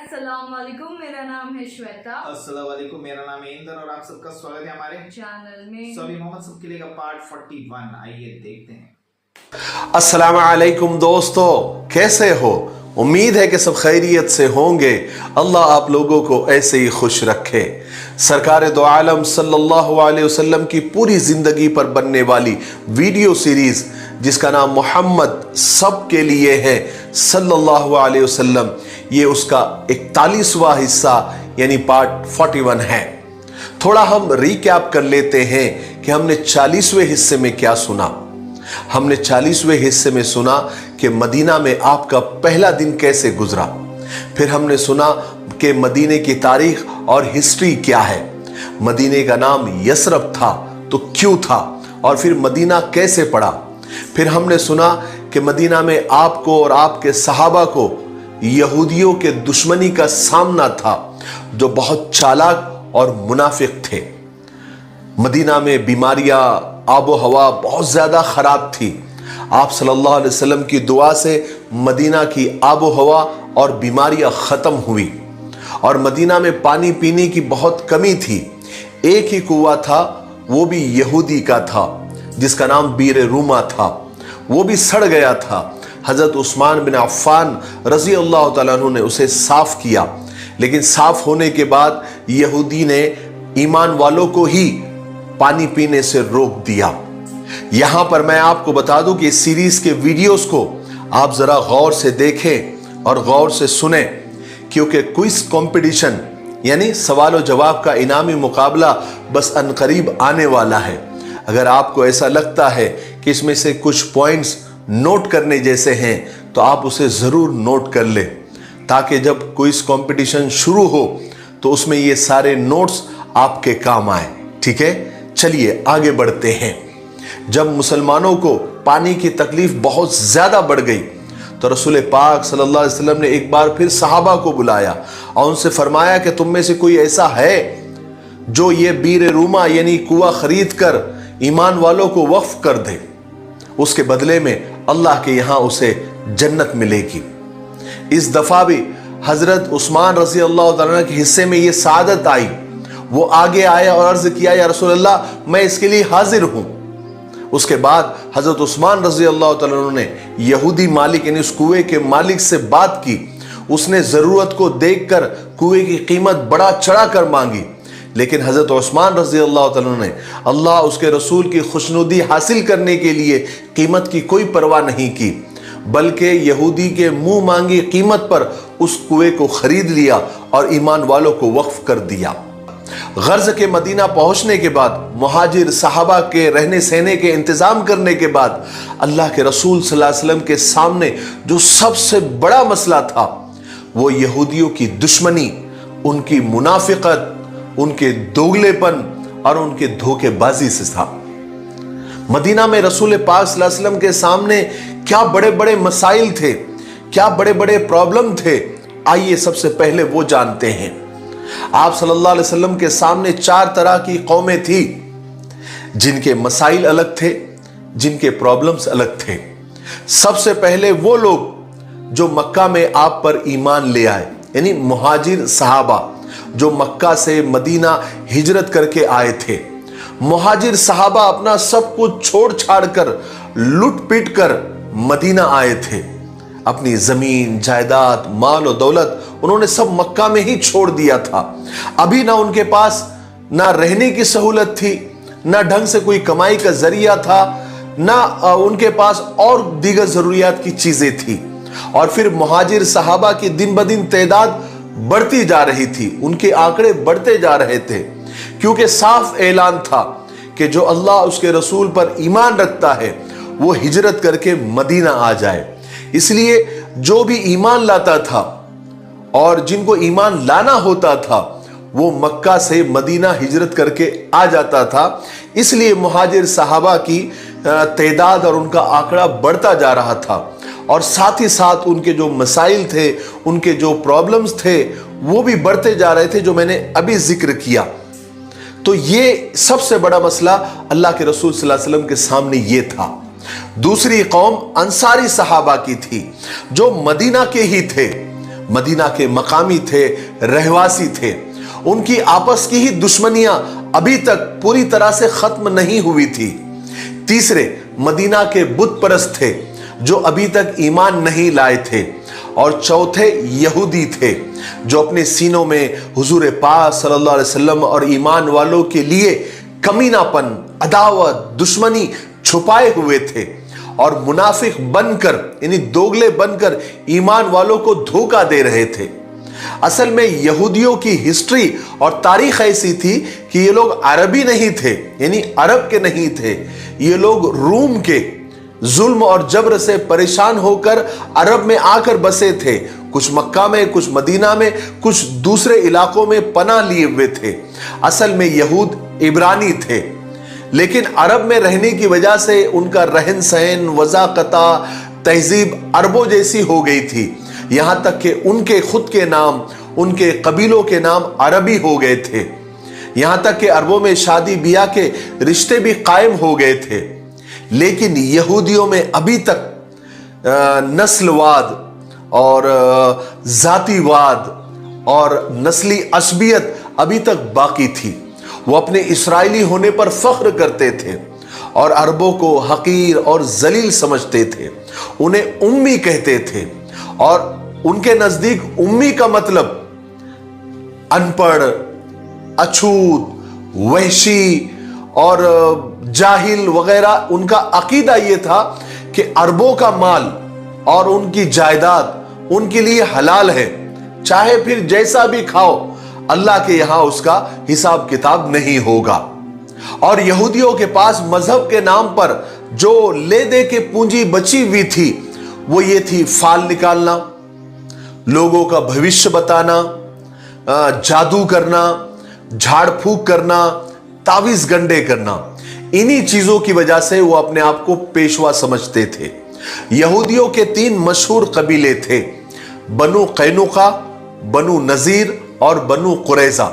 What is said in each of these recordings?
अस्सलाम वालेकुम, मेरा नाम है श्वेता। अस्सलाम वालेकुम, मेरा नाम है इंदर और आप सबका स्वागत है हमारे चैनल में। सभी मोहम्मद सबके लिए का पार्ट 41 आइए देखते हैं। अस्सलाम वालेकुम दोस्तों, कैसे हो? उम्मीद है कि सब खैरियत से होंगे। अल्लाह आप लोगों को ऐसे ही खुश रखे। सरकार दो आलम सल्लल्लाहु अलैहि वसल्लम की पूरी जिंदगी पर बनने वाली वीडियो सीरीज जिसका नाम मोहम्मद सब के लिए है सल्लल्लाहु अलैहि वसल्लम, ये उसका 41वां हिस्सा यानी पार्ट 41 है। थोड़ा हम रिकैप कर लेते हैं कि हमने 40वें हिस्से में क्या सुना। हमने 40वें हिस्से में सुना कि मदीना में आपका पहला दिन कैसे गुजरा। फिर हमने सुना कि मदीने की तारीख और हिस्ट्री क्या है। मदीने का नाम यसरब था तो क्यों था, और फिर मदीना कैसे पड़ा। फिर हमने सुना कि मदीना में आपको और आपके सहाबा को यहूदियों के दुश्मनी का सामना था जो बहुत चालाक और मुनाफिक थे। मदीना में बीमारियां, आबो हवा बहुत ज्यादा खराब थी। आप सल्लल्लाहु अलैहि वसल्लम की दुआ से मदीना की आबो हवा और बीमारियां खत्म हुई, और मदीना में पानी पीने की बहुत कमी थी। एक ही कुआं था, वो भी यहूदी का था जिसका नाम बीर रूमा था, वो भी सड़ गया था। हजरत उस्मान बिन अफ़्फ़ान रज़ी अल्लाह तआला अन्हु ने उसे साफ किया, लेकिन साफ होने के बाद यहूदी ने ईमान वालों को ही पानी पीने से रोक दिया। यहां पर मैं आपको बता दूं कि इस सीरीज के वीडियोस को आप जरा गौर से देखें और गौर से सुने, क्योंकि क्विज कंपटीशन यानी सवाल और जवाब का इनामी मुकाबला बस अनकरीब आने वाला है। अगर आपको ऐसा लगता है कि इसमें से कुछ पॉइंट्स नोट करने जैसे हैं तो आप उसे जरूर नोट कर लें, ताकि जब क्विज कंपटीशन शुरू हो तो उसमें ये सारे नोट्स आपके काम आए। ठीक है, चलिए आगे बढ़ते हैं। जब मुसलमानों को पानी की तकलीफ बहुत ज्यादा बढ़ गई तो रसूल पाक सल्लल्लाहु अलैहि वसल्लम ने एक बार फिर सहाबा को बुलाया और उनसे फरमाया कि तुम में से कोई ऐसा है जो ये बीर रूमा यानी कुआं खरीद कर ईमान वालों को वक्फ कर दे, उसके बदले में अल्लाह के यहां उसे जन्नत मिलेगी। इस दफा भी हजरत उस्मान रज़ी अल्लाह तआला के हिस्से में ये सादत आई। वो आगे आया और अर्ज किया, या रसूल अल्लाह, मैं इसके लिए हाजिर हूं। उसके बाद हजरत उस्मान रज़ी अल्लाह तआला अन्हु ने यहूदी मालिक यानी उस कुएं के मालिक से बात की। उसने जरूरत को देखकर कुएं की कीमत बढ़ा चढ़ा कर मांगी, लेकिन हजरत उस्मान रज़ी अल्लाह तआला अन्हु ने अल्लाह उसके रसूल की खुशनुदी हासिल करने के लिए कीमत की कोई परवाह नहीं की, बल्कि यहूदी के मुंह मांगी कीमत पर उस कुएं को खरीद लिया और ईमान वालों को वक्फ कर दिया। गर्ज के मदीना पहुंचने के बाद मुहाजिर सहाबा के रहने सहने के इंतजाम करने के बाद अल्लाह के रसूल सल्लल्लाहु अलैहि वसल्लम के सामने जो सबसे बड़ा मसला था वो यहूदियों की दुश्मनी, उनकी मुनाफिकत, उनके दोगलेपन और उनके धोखेबाजी से था। मदीना में रसूल पाक सल्लल्लाहु अलैहि वसल्लम के सामने क्या बड़े बड़े मसाइल थे, क्या बड़े बड़े प्रॉब्लम थे, आइए सबसे पहले वो जानते हैं। आप सल्लल्लाहु अलैहि वसल्लम के सामने 4 तरह की कौमें थी जिनके मसाइल अलग थे, जिनके प्रॉब्लम्स अलग थे। सबसे पहले वो लोग जो मक्का में आप पर ईमान ले आए यानी मुहाजिर सहाबा जो मक्का से मदीना हिजरत करके आए थे। मुहाजिर सहाबा अपना सब कुछ छोड़ छाड़ कर लुट पीट कर मदीना आए थे। अपनी जमीन जायदाद माल और दौलत उन्होंने सब मक्का में ही छोड़ दिया था। अभी ना उनके पास ना रहने की सहूलत थी, ना ढंग से कोई कमाई का जरिया था, ना उनके पास और दीगर जरूरियात की चीजें थी। और फिर मुहाजिर सहाबा की दिन ब दिन तादाद बढ़ती जा रही थी, उनके आंकड़े बढ़ते जा रहे थे, क्योंकि साफ ऐलान था कि जो अल्लाह उसके रसूल पर ईमान रखता है वो हिजरत करके मदीना आ जाए। इसलिए जो भी ईमान लाता था और जिनको ईमान लाना होता था वो मक्का से मदीना हिजरत करके आ जाता था। इसलिए मुहाजिर सहाबा की तादाद और उनका आंकड़ा बढ़ता जा रहा था, और साथ ही साथ उनके जो मसाइल थे, उनके जो प्रॉब्लम्स थे वो भी बढ़ते जा रहे थे, जो मैंने अभी जिक्र किया। तो ये सबसे बड़ा मसला अल्लाह के रसूल सल्लल्लाहु अलैहि वसल्लम के सामने ये था। दूसरी कौम अंसारी सहाबा की थी जो मदीना के ही थे, मदीना के मकामी थे, रहवासी थे। उनकी आपस की ही दुश्मनियां अभी तक पूरी तरह से खत्म नहीं हुई थी। तीसरे, मदीना के बुत परस्त थे जो अभी तक ईमान नहीं लाए थे। और चौथे, यहूदी थे जो अपने सीनों में हुजूर पाक सल्लल्लाहु अलैहि वसल्लम और ईमान वालों के लिए कमीनापन, अदावत, दुश्मनी छुपाए हुए थे और मुनाफिक बनकर, यानी दोगले बनकर ईमान वालों को धोखा दे रहे थे। असल में यहूदियों की हिस्ट्री और तारीख ऐसी थी कि ये लोग अरबी नहीं थे, यानी अरब के नहीं थे। ये लोग रूम के जुल्म और जबर से परेशान होकर अरब में आकर बसे थे। कुछ मक्का में, कुछ मदीना में, कुछ दूसरे इलाकों में पनाह लिए हुए थे। असल में यहूद इब्रानी थे, लेकिन अरब में रहने की वजह से उनका रहन सहन, वज़ाक़ता, तहजीब अरबों जैसी हो गई थी। यहां तक कि उनके खुद के नाम, उनके कबीलों के नाम अरबी हो गए थे। यहां तक कि अरबों में शादी ब्याह के रिश्ते भी कायम हो गए थे। लेकिन यहूदियों में अभी तक नस्लवाद और जातिवाद और नस्ली असबियत अभी तक बाकी थी। वो अपने इसराइली होने पर फख्र करते थे और अरबों को हकीर और जलील समझते थे। उन्हें उम्मी कहते थे और उनके नजदीक उम्मी का मतलब अनपढ़, अछूत, वहशी और जाहिल वगैरह। उनका अकीदा यह था कि अरबों का माल और उनकी जायदाद उनके लिए हलाल है, चाहे फिर जैसा भी खाओ, अल्लाह के यहां उसका हिसाब किताब नहीं होगा। और यहूदियों के पास मजहब के नाम पर जो ले दे के पूंजी बची हुई थी वो ये थी फाल निकालना, लोगों का भविष्य बताना, जादू करना, झाड़ फूक करना, तावीज गंडे करना। इन्हीं चीजों की वजह से वो अपने आप को पेशवा समझते थे। यहूदियों के 3 मशहूर कबीले थे, बनु कैनुका, बनु नजीर और बनु कुरैजा।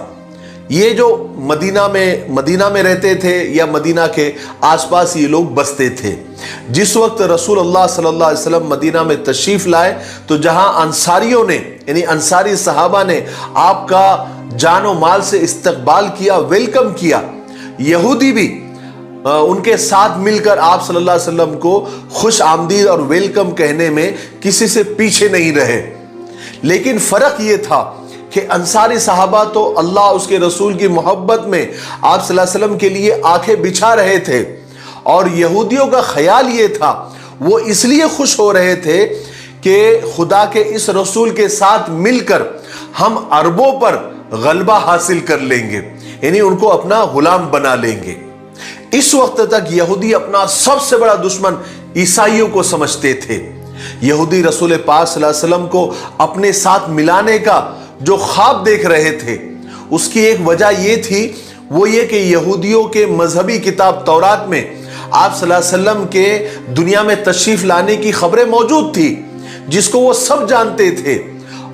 ये जो मदीना में रहते थे या मदीना के आसपास ये लोग बसते थे। जिस वक्त रसूल अल्लाह सल्लल्लाहु अलैहि वसल्लम मदीना में तशरीफ लाए तो जहां अंसारियों ने, यानी अंसारी सहाबा ने आपका जानो माल से इस्तकबाल किया, वेलकम किया, यहूदी भी उनके साथ मिलकर आप सल्लल्लाहु अलैहि वसल्लम को खुश आमदीद और वेलकम कहने में किसी से पीछे नहीं रहे। लेकिन फर्क यह था कि अंसारी सहाबा तो अल्लाह उसके रसूल की मोहब्बत में आप सल्लल्लाहु अलैहि वसल्लम के लिए आंखें बिछा रहे थे और यहूदियों का ख्याल ये था, वो इसलिए खुश हो रहे थे कि खुदा के इस रसूल के साथ मिलकर हम अरबों पर गलबा हासिल कर लेंगे, यानी उनको अपना गुलाम बना लेंगे। इस वक्त तक यहूदी अपना सबसे बड़ा दुश्मन ईसाइयों को समझते थे। यहूदी रसूल पाक सल्लल्लाहु अलैहि वसल्लम को अपने साथ मिलाने का जो ख्वाब देख रहे थे, उसकी एक वजह यह थी, वो ये कि यहूदियों के मजहबी किताब तौरात में आप सल्लल्लाहु अलैहि वसल्लम के दुनिया में तशरीफ लाने की खबरें मौजूद थी, जिसको वो सब जानते थे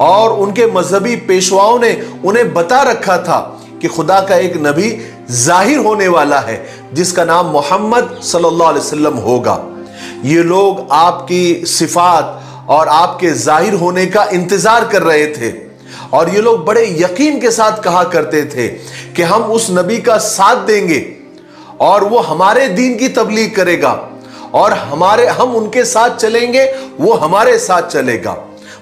और उनके मजहबी पेशवाओं ने उन्हें बता रखा था कि खुदा का एक नबी जाहिर होने वाला है जिसका नाम मोहम्मद सल्लल्लाहु अलैहि वसल्लम होगा। ये लोग आपकी सिफात और आपके जाहिर होने का इंतजार कर रहे थे और ये लोग बड़े यकीन के साथ कहा करते थे कि हम उस नबी का साथ देंगे और वो हमारे दीन की तबलीग करेगा और हम उनके साथ चलेंगे, वो हमारे साथ चलेगा।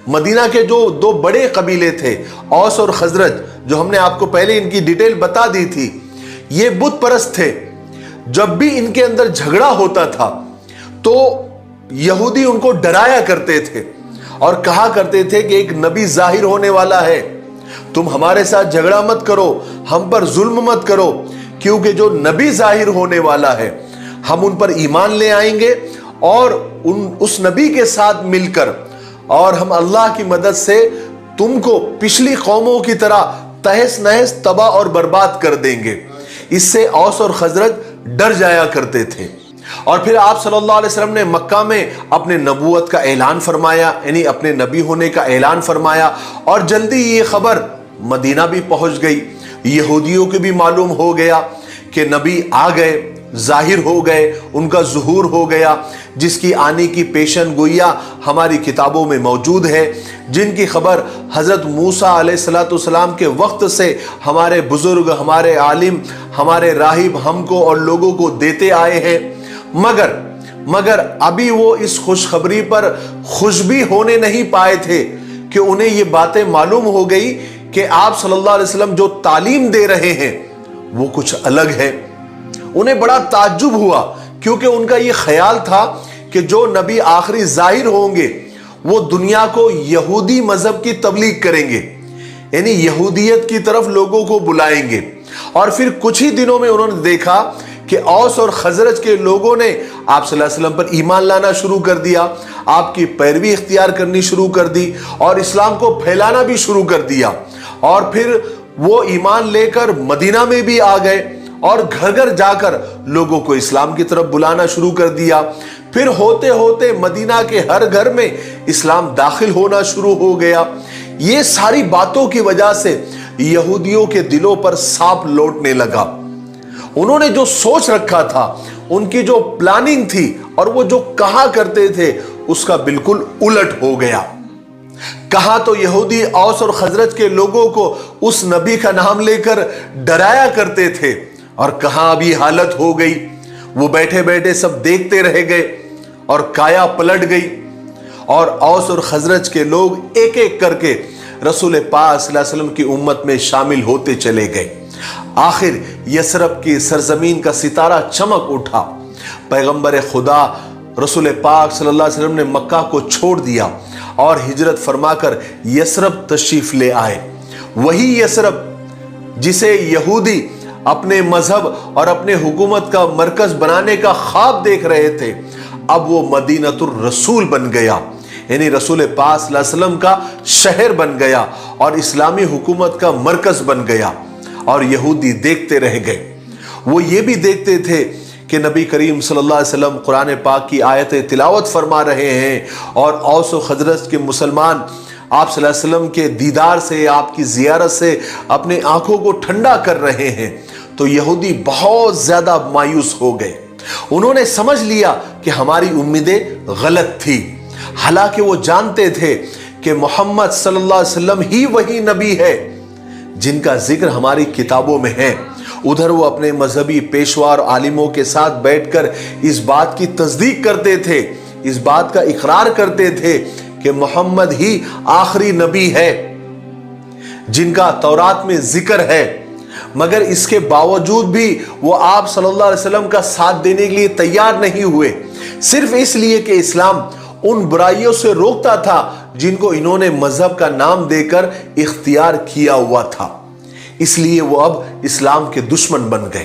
मदीना के जो 2 बड़े कबीले थे, औस और खजरज, जो हमने आपको पहले इनकी डिटेल बता दी थी, ये बुत परस्त थे। जब भी इनके अंदर झगड़ा होता था तो यहूदी उनको डराया करते थे और कहा करते थे कि एक नबी जाहिर होने वाला है, तुम हमारे साथ झगड़ा मत करो, हम पर जुल्म मत करो, क्योंकि जो नबी जाहिर होने वाला है हम उन पर ईमान ले आएंगे और उस नबी के साथ मिलकर और हम अल्लाह की मदद से तुमको पिछली कौमों की तरह तहस नहस, तबाह और बर्बाद कर देंगे। इससे औस और खजरज डर जाया करते थे। और फिर आप सल्लल्लाहु अलैहि वसल्लम ने मक्का में अपने नबूवत का ऐलान फरमाया, यानी अपने नबी होने का ऐलान फरमाया और जल्दी ये खबर मदीना भी पहुंच गई। यहूदियों को भी मालूम हो गया कि नबी आ गए, ظاہر ہو گئے، ان کا ظہور ہو گیا، جس کی آنے کی پیشن گوئیاں ہماری کتابوں میں موجود ہے، جن کی خبر حضرت موسیٰ علیہ السلام کے وقت سے ہمارے بزرگ، ہمارے عالم، ہمارے راہب ہم کو اور لوگوں کو دیتے آئے ہیں، مگر ابھی وہ اس خوشخبری پر خوش بھی ہونے نہیں پائے تھے کہ انہیں یہ باتیں معلوم ہو گئی کہ آپ صلی اللہ علیہ وسلم جو تعلیم دے رہے ہیں وہ کچھ الگ ہے۔ انہیں بڑا تعجب ہوا، کیونکہ ان کا یہ خیال تھا کہ جو نبی آخری ظاہر ہوں گے وہ دنیا کو یہودی مذہب کی تبلیغ کریں گے، یعنی یہودیت کی طرف لوگوں کو بلائیں گے۔ اور پھر کچھ ہی دنوں میں انہوں نے دیکھا کہ اوس اور خزرج کے لوگوں نے آپ صلی اللہ علیہ وسلم پر ایمان لانا شروع کر دیا، آپ کی پیروی اختیار کرنی شروع کر دی اور اسلام کو پھیلانا بھی شروع کر دیا، اور پھر وہ ایمان لے کر مدینہ میں بھی آ گئے اور گھر گھر جا کر لوگوں کو اسلام کی طرف بلانا شروع کر دیا۔ پھر ہوتے ہوتے مدینہ کے ہر گھر میں اسلام داخل ہونا شروع ہو گیا۔ یہ ساری باتوں کی وجہ سے یہودیوں کے دلوں پر سانپ لوٹنے لگا۔ انہوں نے جو سوچ رکھا تھا، ان کی جو پلاننگ تھی اور وہ جو کہا کرتے تھے، اس کا بالکل الٹ ہو گیا۔ کہاں تو یہودی اوس اور خزرج کے لوگوں کو اس نبی کا نام لے کر ڈرایا کرتے تھے، اور کہاں ابھی حالت ہو گئی، وہ بیٹھے بیٹھے سب دیکھتے رہ گئے اور کایا پلٹ گئی، اور اوس اور خزرج کے لوگ ایک ایک کر کے رسول پاک صلی اللہ علیہ وسلم کی امت میں شامل ہوتے چلے گئے۔ آخر یثرب کی سرزمین کا ستارہ چمک اٹھا۔ پیغمبر خدا رسول پاک صلی اللہ علیہ وسلم نے مکہ کو چھوڑ دیا اور ہجرت فرما کر یثرب تشریف لے آئے۔ وہی یثرب جسے یہودی اپنے مذہب اور اپنے حکومت کا مرکز بنانے کا خواب دیکھ رہے تھے، اب وہ مدینۃ الرسول بن گیا، یعنی رسول پاک صلی اللہ علیہ وسلم کا شہر بن گیا اور اسلامی حکومت کا مرکز بن گیا۔ اور یہودی دیکھتے رہ گئے۔ وہ یہ بھی دیکھتے تھے کہ نبی کریم صلی اللہ علیہ وسلم قرآن پاک کی آیتیں تلاوت فرما رہے ہیں، اور اوس و خزرج کے مسلمان آپ صلی اللہ علیہ وسلم کے دیدار سے، آپ کی زیارت سے اپنے آنکھوں کو ٹھنڈا کر رہے ہیں۔ تو یہودی بہت زیادہ مایوس ہو گئے۔ انہوں نے سمجھ لیا کہ ہماری امیدیں غلط تھی، حالانکہ وہ جانتے تھے کہ محمد صلی اللہ علیہ وسلم ہی وہی نبی ہے جن کا ذکر ہماری کتابوں میں ہے۔ ادھر وہ اپنے مذہبی پیشوا اور عالموں کے ساتھ بیٹھ کر اس بات کی تصدیق کرتے تھے، اس بات کا اقرار کرتے تھے کہ محمد ہی آخری نبی ہے جن کا تورات میں ذکر ہے، مگر اس کے باوجود بھی وہ آپ صلی اللہ علیہ وسلم کا ساتھ دینے کے لیے تیار نہیں ہوئے، صرف اس لیے کہ اسلام ان برائیوں سے روکتا تھا جن کو انہوں نے مذہب کا نام دے کر اختیار کیا ہوا تھا۔ اس لیے وہ اب اسلام کے دشمن بن گئے۔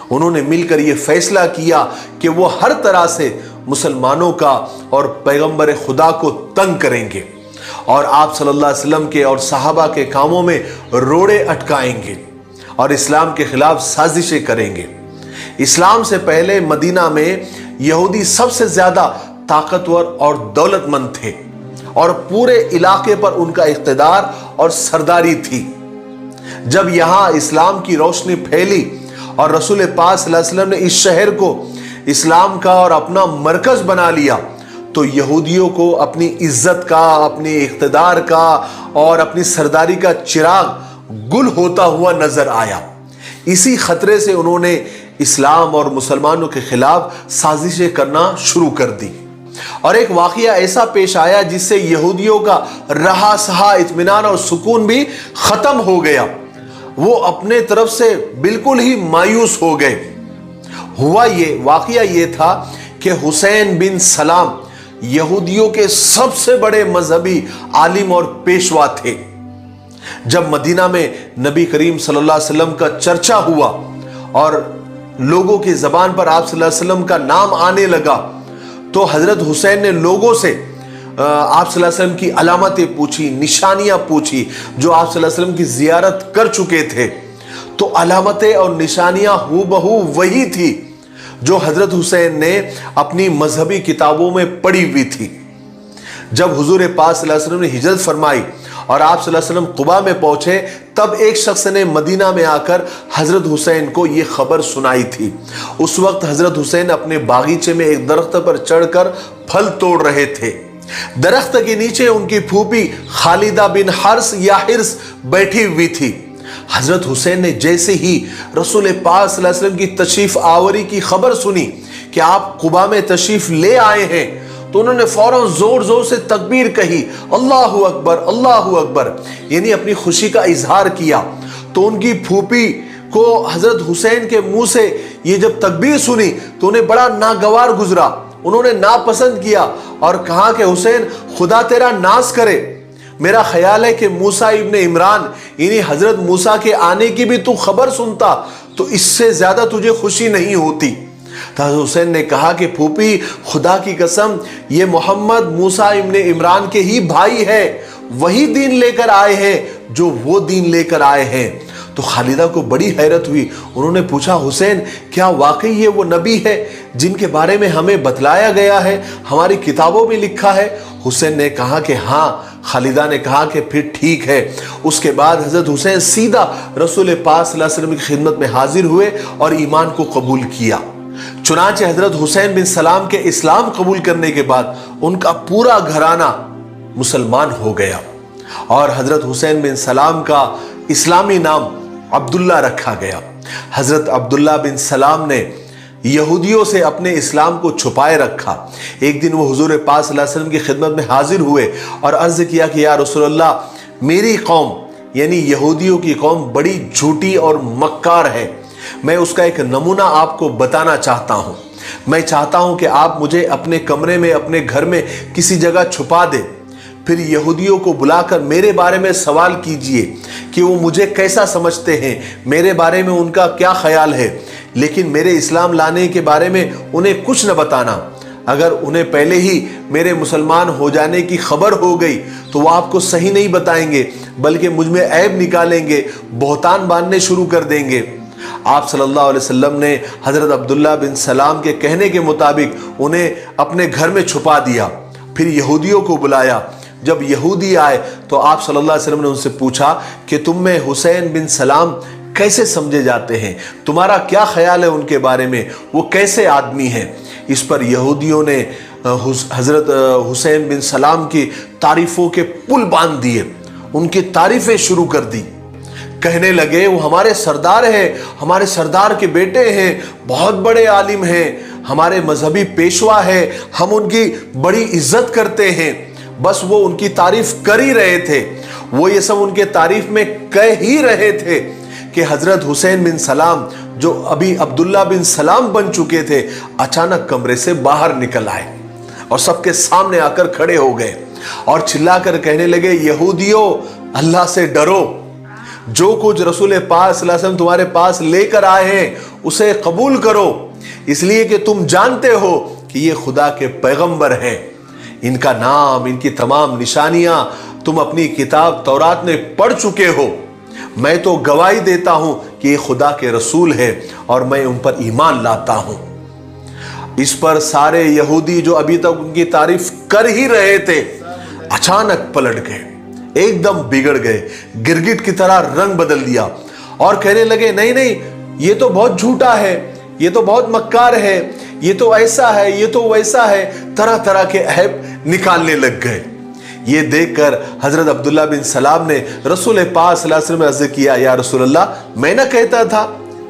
انہوں نے مل کر یہ فیصلہ کیا کہ وہ ہر طرح سے مسلمانوں کا اور پیغمبر خدا کو تنگ کریں گے، اور آپ صلی اللہ علیہ وسلم کے اور صحابہ کے کاموں میں روڑے اٹکائیں گے اور اسلام کے خلاف سازشیں کریں گے۔ اسلام سے پہلے مدینہ میں یہودی سب سے زیادہ طاقتور اور دولت مند تھے، اور پورے علاقے پر ان کا اقتدار اور سرداری تھی۔ جب یہاں اسلام کی روشنی پھیلی اور رسول پاک صلی اللہ علیہ وسلم نے اس شہر کو اسلام کا اور اپنا مرکز بنا لیا، تو یہودیوں کو اپنی عزت کا، اپنی اقتدار کا اور اپنی سرداری کا چراغ گل ہوتا ہوا نظر آیا۔ اسی خطرے سے انہوں نے اسلام اور مسلمانوں کے خلاف سازشیں کرنا شروع کر دی، اور ایک واقعہ ایسا پیش آیا جس سے یہودیوں کا رہا سہا اطمینان اور سکون بھی ختم ہو گیا۔ وہ اپنے طرف سے بالکل ہی مایوس ہو گئے۔ واقعہ یہ تھا کہ حسین بن سلام یہودیوں کے سب سے بڑے مذہبی عالم اور پیشوا تھے۔ جب مدینہ میں نبی کریم صلی اللہ علیہ وسلم کا چرچا ہوا اور لوگوں کی زبان پر آپ صلی اللہ علیہ وسلم کا نام آنے لگا، تو حضرت حسین نے لوگوں سے آپ صلی اللہ علیہ وسلم کی علامتیں پوچھی، نشانیاں پوچھی، جو آپ صلی اللہ علیہ وسلم کی زیارت کر چکے تھے۔ تو علامتیں اور نشانیاں ہو بہو وہی تھی جو حضرت حسین نے اپنی مذہبی کتابوں میں پڑھی ہوئی تھی۔ جب حضور پاک صلی اللہ علیہ وسلم نے ہجرت فرمائی اور آپ صلی اللہ علیہ وسلم قبا میں پہنچے تب ایک شخص نے مدینہ میں آ کر حضرت حسین کو یہ خبر سنائی تھی۔ اس وقت حضرت حسین اپنے باغیچے میں ایک درخت پر چڑھ کر پھل توڑ رہے تھے۔ درخت کے نیچے ان کی پھوپھی خالدہ بن حرس یا حرس بیٹھی ہوئی تھی۔ حضرت حسین نے جیسے ہی رسول پاک صلی اللہ علیہ وسلم کی تشریف آوری کی خبر سنی کہ آپ قبا میں تشریف لے آئے ہیں تو انہوں نے فوراً زور زور سے تکبیر کہی، اللہ اکبر اللہ اکبر، یعنی اپنی خوشی کا اظہار کیا۔ تو ان کی پھوپھی کو حضرت حسین کے منہ سے یہ جب تکبیر سنی تو انہیں بڑا ناگوار گزرا، انہوں نے ناپسند کیا اور کہا کہ حسین خدا تیرا ناز کرے، میرا خیال ہے کہ موسیٰ ابن عمران یعنی حضرت موسیٰ کے آنے کی بھی تو خبر سنتا تو اس سے زیادہ تجھے خوشی نہیں ہوتی۔ حضرت حسین نے کہا کہ پھوپھی خدا کی قسم یہ محمد موسیٰ ابن عمران کے ہی بھائی ہے، وہی دین لے کر آئے ہیں جو وہ دین لے کر آئے ہیں۔ تو خالدہ کو بڑی حیرت ہوئی، انہوں نے پوچھا حسین کیا واقعی یہ وہ نبی ہے جن کے بارے میں ہمیں بتلایا گیا ہے، ہماری کتابوں میں لکھا ہے؟ حسین نے کہا کہ ہاں۔ خالدہ نے کہا کہ پھر ٹھیک ہے۔ اس کے بعد حضرت حسین سیدھا رسول پاک صلی اللہ علیہ وسلم کی خدمت میں حاضر ہوئے اور ایمان کو قبول کیا۔ چنانچہ حضرت حسین بن سلام کے اسلام قبول کرنے کے بعد ان کا پورا گھرانہ مسلمان ہو گیا اور حضرت حسین بن سلام کا اسلامی نام عبداللہ رکھا گیا۔ حضرت عبداللہ بن سلام نے یہودیوں سے اپنے اسلام کو چھپائے رکھا۔ ایک دن وہ حضور پاک صلی اللہ علیہ وسلم کی خدمت میں حاضر ہوئے اور عرض کیا کہ یا رسول اللہ، میری قوم یعنی یہودیوں کی قوم بڑی جھوٹی اور مکار ہے، میں اس کا ایک نمونہ آپ کو بتانا چاہتا ہوں۔ میں چاہتا ہوں کہ آپ مجھے اپنے کمرے میں اپنے گھر میں کسی جگہ چھپا دیں، پھر یہودیوں کو بلا کر میرے بارے میں سوال کیجئے کہ وہ مجھے کیسا سمجھتے ہیں، میرے بارے میں ان کا کیا خیال ہے، لیکن میرے اسلام لانے کے بارے میں انہیں کچھ نہ بتانا۔ اگر انہیں پہلے ہی میرے مسلمان ہو جانے کی خبر ہو گئی تو وہ آپ کو صحیح نہیں بتائیں گے بلکہ مجھ میں عیب نکالیں گے، بہتان باندھنے شروع کر دیں گے۔ آپ صلی اللہ علیہ وسلم نے حضرت عبداللہ بن سلام کے کہنے کے مطابق انہیں اپنے گھر میں چھپا دیا، پھر یہودیوں کو بلایا۔ جب یہودی آئے تو آپ صلی اللہ علیہ وسلم نے ان سے پوچھا کہ تم میں حسین بن سلام کیسے سمجھے جاتے ہیں، تمہارا کیا خیال ہے ان کے بارے میں، وہ کیسے آدمی ہیں؟ اس پر یہودیوں نے حضرت حسین بن سلام کی تعریفوں کے پل باندھ دیے، ان کی تعریفیں شروع کر دی، کہنے لگے وہ ہمارے سردار ہیں، ہمارے سردار کے بیٹے ہیں، بہت بڑے عالم ہیں، ہمارے مذہبی پیشوا ہیں، ہم ان کی بڑی عزت کرتے ہیں۔ بس وہ ان کی تعریف کر ہی رہے تھے، وہ یہ سب ان کے تعریف میں کہہ ہی رہے تھے کہ حضرت حسین بن سلام جو ابھی عبداللہ بن سلام بن چکے تھے اچانک کمرے سے باہر نکل آئے اور سب کے سامنے آ کر کھڑے ہو گئے اور چلا کر کہنے لگے یہودیوں اللہ سے ڈرو، جو کچھ رسول پاک صلی اللہ علیہ وسلم تمہارے پاس لے کر آئے ہیں اسے قبول کرو، اس لیے کہ تم جانتے ہو کہ یہ خدا کے پیغمبر ہیں، ان کا نام ان کی تمام نشانیاں تم اپنی کتاب تورات میں پڑھ چکے ہو، میں تو گواہی دیتا ہوں کہ یہ خدا کے رسول ہے اور میں ان پر ایمان لاتا ہوں۔ اس پر سارے یہودی جو ابھی تک ان کی تعریف کر ہی رہے تھے اچانک پلٹ گئے، ایک دم بگڑ گئے، گرگٹ کی طرح رنگ بدل دیا اور کہنے لگے نہیں نہیں، یہ تو بہت جھوٹا ہے، یہ تو بہت مکار ہے، یہ تو ایسا ہے، یہ تو ویسا ہے، طرح طرح کے عیب نکالنے لگ گئے۔ یہ دیکھ کر حضرت عبداللہ بن سلام نے رسول پاک صلی اللہ علیہ وسلم نے عرض کیا یا رسول اللہ، میں نہ کہتا تھا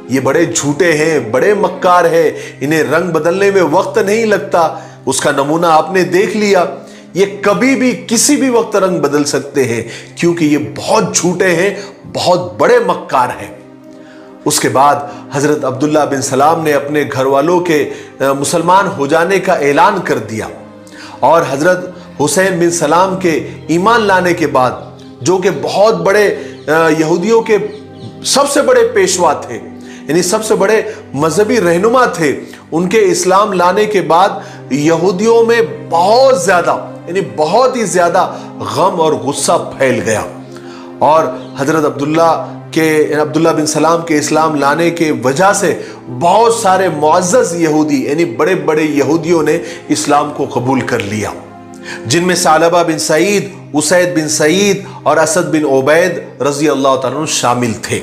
یہ بڑے جھوٹے ہیں، بڑے مکار ہیں، انہیں رنگ بدلنے میں وقت نہیں لگتا، اس کا نمونہ آپ نے دیکھ لیا، یہ کبھی بھی کسی بھی وقت رنگ بدل سکتے ہیں کیونکہ یہ بہت جھوٹے ہیں، بہت بڑے مکار ہیں۔ اس کے بعد حضرت عبداللہ بن سلام نے اپنے گھر والوں کے مسلمان ہو جانے کا اعلان کر دیا اور حضرت حسین بن سلام کے ایمان لانے کے بعد جو کہ بہت بڑے یہودیوں کے سب سے بڑے پیشوا تھے، یعنی سب سے بڑے مذہبی رہنما تھے، ان کے اسلام لانے کے بعد یہودیوں میں بہت زیادہ یعنی بہت ہی زیادہ غم اور غصہ پھیل گیا اور حضرت عبداللہ بن سلام کے اسلام لانے کے وجہ سے بہت سارے معزز یہودی یعنی بڑے بڑے یہودیوں نے اسلام کو قبول کر لیا۔ जिन में सालबा बिन सईद, उसैद बिन सईद और असद बिन उबैद रजी अल्लाह तआला अन्हु शामिल थे।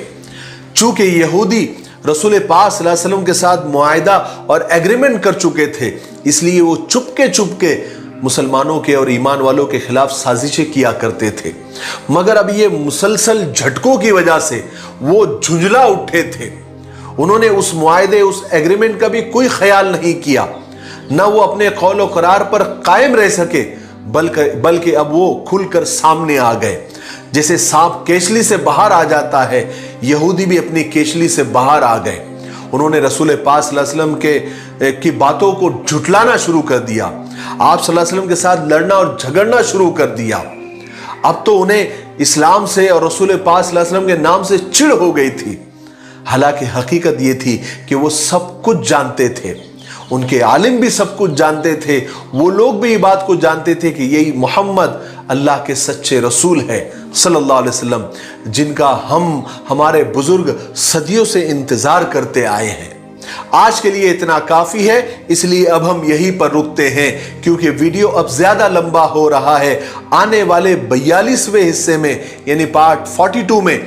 चूंकि यहूदी रसूल पाक सल्लल्लाहु अलैहि वसल्लम के साथ मुआहिदा और एग्रीमेंट कर चुके थे, इसलिए वो चुपके मुसलमानों के और ईमान वालों के खिलाफ साजिशें किया करते थे। मगर अब ये मुसलसल झटकों की वजह से वो झुंझला उठे थे। उन्होंने उस मुआहिदे, उस एग्रीमेंट का भी कोई ख्याल नहीं किया, न वो अपने कौल और करार पर कायम रह सके, बल्कि अब वो खुलकर सामने आ गए। जैसे सांप केचली से बाहर आ जाता है, यहूदी भी अपनी केचली से बाहर आ गए। उन्होंने रसूल पाक सल्लल्लाहु अलैहि वसल्लम की बातों को झुटलाना शुरू कर दिया, आप सल्लल्लाहु अलैहि वसल्लम के साथ लड़ना और झगड़ना शुरू कर दिया। अब तो उन्हें इस्लाम से और रसूल पाक सल्लल्लाहु अलैहि वसल्लम के नाम से चिढ़ हो गई थी। हालांकि हकीकत ये थी कि वो सब कुछ जानते थे, उनके आलिम भी सब कुछ जानते थे, वो लोग भी ये बात को जानते थे कि यही मोहम्मद अल्लाह के सच्चे रसूल है सल्लल्लाहु अलैहि वसल्लम, जिनका हमारे बुजुर्ग सदियों से इंतजार करते आए हैं। आज के लिए इतना काफी है, इसलिए अब हम यहीं पर रुकते हैं, क्योंकि वीडियो अब ज्यादा लंबा हो रहा है। आने वाले 42वें हिस्से में यानी पार्ट 42 में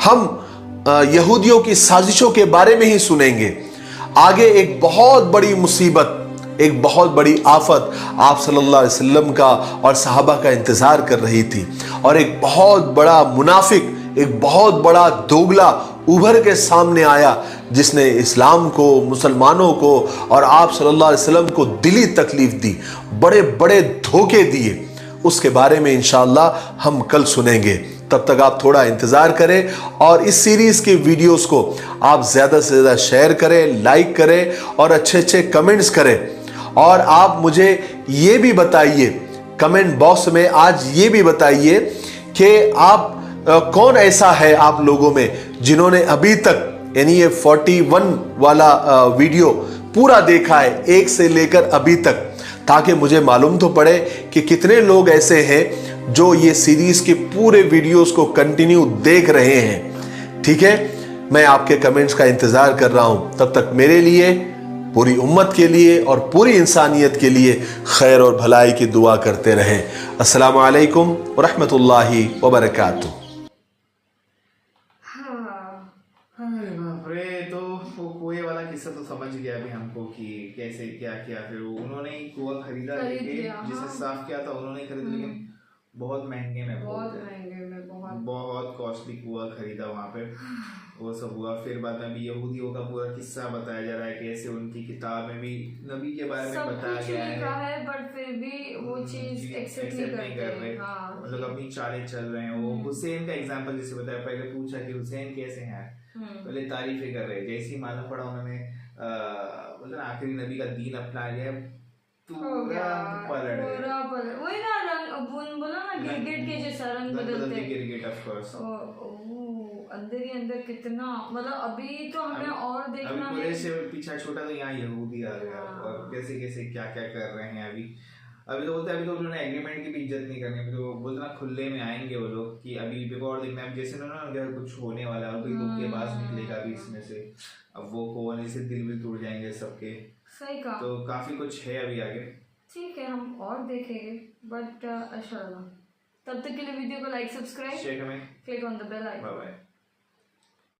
हम यहूदियों की साजिशों के बारे में ही सुनेंगे। आगे एक बहुत बड़ी मुसीबत, एक बहुत बड़ी आफत आप सल्लल्लाहु अलैहि वसल्लम का और सहाबा का इंतजार कर रही थी, और एक बहुत बड़ा मुनाफिक, एक बहुत बड़ा दोगला उभर के सामने आया, जिसने इस्लाम को, मुसलमानों को और आप सल्लल्लाहु अलैहि वसल्लम को दिली तकलीफ दी, बड़े बड़े धोखे दिए। उसके बारे में इंशाअल्लाह हम कल सुनेंगे। तब तक आप थोड़ा इंतजार करें और इस सीरीज के वीडियोस को आप ज्यादा से ज्यादा शेयर करें, लाइक करें और अच्छे अच्छे कमेंट्स करें। और आप मुझे ये भी बताइए कमेंट बॉक्स में, आज ये भी बताइए कि आप कौन ऐसा है आप लोगों में जिन्होंने अभी तक यानी ये 41 वाला वीडियो पूरा देखा है, एक से लेकर अभी तक, ताकि मुझे मालूम तो पड़े कि कितने लोग ऐसे हैं जो ये सीरीज के पूरे वीडियोस को कंटिन्यू देख रहे हैं। ठीक है, मैं आपके कमेंट्स का इंतजार कर रहा हूं। तब तक मेरे लिए, पूरी उम्मत के लिए और पूरी इंसानियत के लिए खैर और भलाई की दुआ करते रहें। अस्सलामु अलैकुम व रहमतुल्लाहि व बरकातुहू। तो वो कुएं वाला किस्सा तो समझ गया अभी हमको कि कैसे क्या किया। फिर उन्होंने ही कुआं खरीदा, लेकिन जिसे साफ किया था उन्होंने खरीदा, लेकिन बहुत महंगे में, बहुत कॉस्टली कुआं खरीदा वहाँ पे। वो सब हुआ। फिर बाद में भी यहूदियों का पूरा किस्सा बताया जा रहा है, कैसे उनकी किताब में भी नबी के बारे में बताया गया है, बट फिर भी वो चीज एक्सेप्ट नहीं कर रहे। मतलब अपनी चालें चल रहे हैं। वो हुसैन का एग्जाम्पल जैसे बताया, पहले पूछा कि हुसैन कैसे हैं, पहले तारीफें कर रहे, जैसे ही मालूम पड़ा उन्होंने मतलब आखिरी नबी का दीन अपना लिया, पूरा पलट वही ना, रंग बोला ना, गिरगिट के जैसा रंग बदलते, गिरगिट ऑफ कोर्स। अंदर ही अंदर कितना, मतलब अभी तो हमें और देखना है। से पीछा छोटा तो यहाँ यहूदी आ गया, और कैसे कैसे क्या क्या कर रहे हैं अभी तो बोलते हैं अभी तो उन्होंने एग्रीमेंट की भी इज्जत नहीं करनी। तो बोलते ना खुले में आएंगे वो लोग कि अभी बिकॉज देखना है, जैसे उन्होंने कुछ होने वाला है, कोई दुख के बात निकलेगा अभी इसमें से, अब वो होने से दिल भी टूट जाएंगे सबके। सही कहा। तो काफी कुछ है अभी आगे। ठीक है, हम और देखेंगे, बट अच्छा लगा। तब तक के लिए वीडियो को like, subscribe, share, comment, click on the bell icon. Bye bye.